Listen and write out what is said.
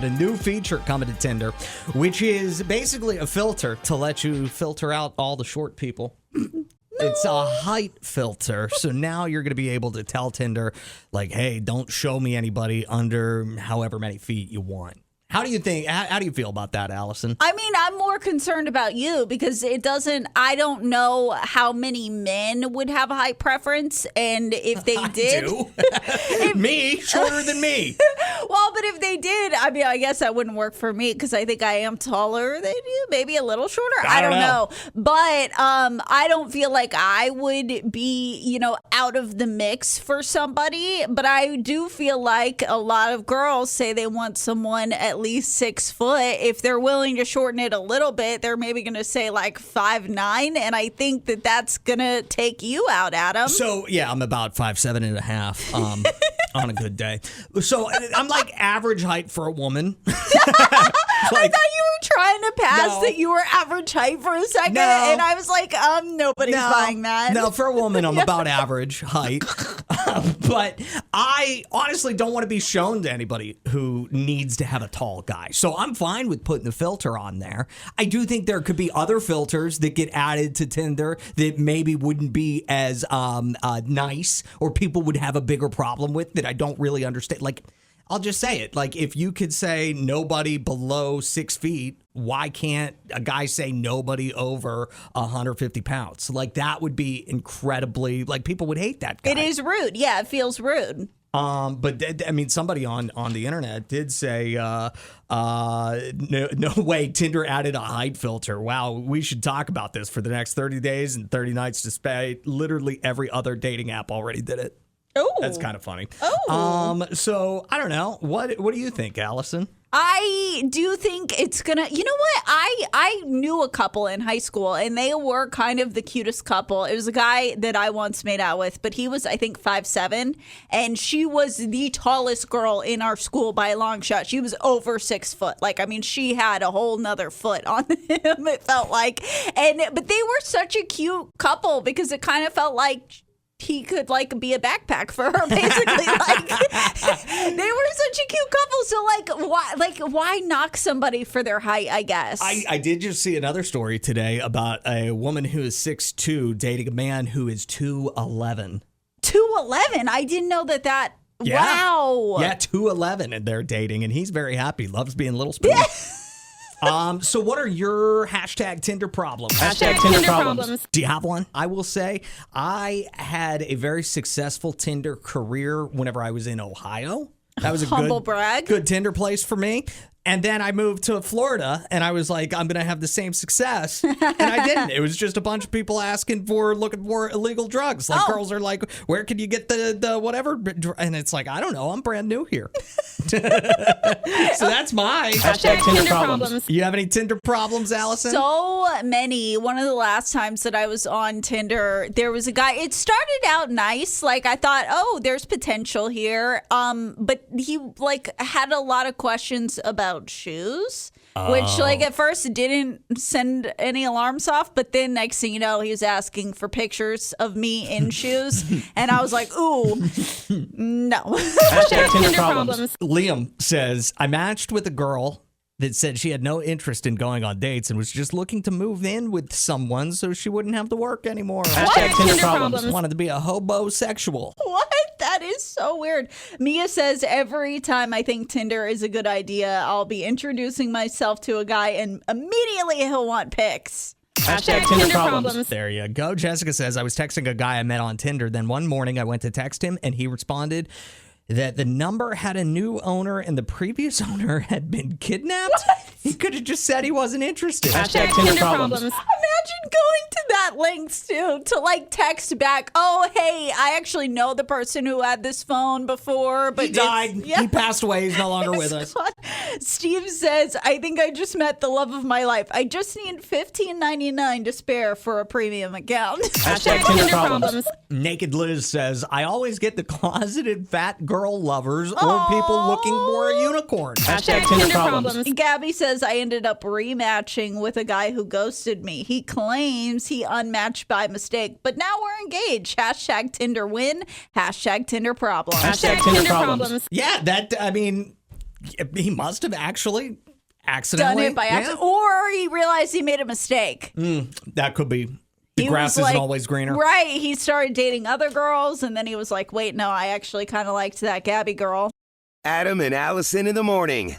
A new feature coming to Tinder, which is basically a filter to let you filter out all the short people. It's a height filter. So now you're going to be able to tell Tinder, like, hey, don't show me anybody under however many feet you want. How do you think? How do you feel about that, Allison? I mean, I'm more concerned about you because I don't know how many men would have a height preference. And if they did. Me? Shorter than me. Well, but if they did, I mean, I guess that wouldn't work for me because I think I am taller than you, maybe a little shorter. I don't know. But I don't feel like I would be, out of the mix for somebody. But I do feel like a lot of girls say they want someone at least 6 foot. If they're willing to shorten it a little bit, they're maybe going to say like 5'9", and I think that that's going to take you out, Adam. So yeah, I'm about 5'7.5" on a good day. So I'm like average height for a woman. I thought you were trying to pass that you were average height for a second, and I was like, nobody's buying that. No, for a woman, I'm about average height. But I honestly don't want to be shown to anybody who needs to have a tall guy. So I'm fine with putting the filter on there. I do think there could be other filters that get added to Tinder that maybe wouldn't be as nice, or people would have a bigger problem with that I don't really understand. Like, I'll just say it. Like, if you could say nobody below 6 feet, why can't a guy say nobody over 150 pounds? Like, that would be incredibly, like, people would hate that guy. It is rude. Yeah, it feels rude. But I mean, somebody on the internet did say, no way, Tinder added a height filter. Wow, we should talk about this for the next 30 days and 30 nights to spay. Literally every other dating app already did it. Oh, that's kind of funny. Oh, so I don't know. What do you think, Allison? I do think it's gonna. You know what? I knew a couple in high school, and they were kind of the cutest couple. It was a guy that I once made out with, but he was, I think, 5'7", and she was the tallest girl in our school by a long shot. She was over 6 foot. Like, I mean, she had a whole nother foot on him. It felt like, but they were such a cute couple because it kind of felt like he could like be a backpack for her, basically. Like, they were such a cute couple. So why knock somebody for their height, I guess? I did just see another story today about a woman who is 6'2" dating a man who is 2'11". 2'11"? I didn't know that. Yeah. Wow. Yeah, 2'11", and they're dating, and he's very happy. Loves being little spoon. So what are your hashtag Tinder problems? Hashtag Tinder problems. Do you have one? I will say I had a very successful Tinder career whenever I was in Ohio. That was a humble brag. Good Tinder place for me. And then I moved to Florida, and I was like, I'm going to have the same success. And I didn't. It was just a bunch of people looking for illegal drugs. Like, girls are like, where can you get the whatever? And it's like, I don't know. I'm brand new here. So that's my hashtag Tinder problems. You have any Tinder problems, Allison? So many. One of the last times that I was on Tinder, there was a guy. It started out nice. Like, I thought, oh, there's potential here. But he had a lot of questions about shoes, which at first didn't send any alarms off, but then next thing you know, he was asking for pictures of me in shoes, and I was like, ooh, no. Hashtag Tinder problems. Liam says, I matched with a girl that said she had no interest in going on dates and was just looking to move in with someone so she wouldn't have to work anymore. Hashtag Tinder problems. Wanted to be a hobosexual. What? That is so weird. Mia says, every time I think Tinder is a good idea, I'll be introducing myself to a guy and immediately he'll want pics. Hashtag Tinder problems. There you go. Jessica says, I was texting a guy I met on Tinder. Then one morning I went to text him and he responded that the number had a new owner and the previous owner had been kidnapped. What? He could have just said he wasn't interested. Hashtag Tinder problems. Imagine going to that lengths to text back, oh, hey, I actually know the person who had this phone before, but he died. Yeah. He passed away. He's no longer with us. Steve says, I think I just met the love of my life. I just need $15.99 to spare for a premium account. Hashtag Tinder problems. Naked Liz says, I always get the closeted fat girl lovers or people looking for a unicorn. Hashtag Tinder problems. Gabby says, I ended up rematching with a guy who ghosted me. He claims he unmatched by mistake, but now we're engaged. Hashtag Tinder win. Hashtag Tinder problem. Hashtag Tinder problems. Yeah, He must have actually done accidentally it by accident, or he realized he made a mistake. That could be. The He grass was isn't like- always greener. Right. He started dating other girls, and then he was like, wait, no, I actually kind of liked that Gabby girl. Adam and Allison in the morning.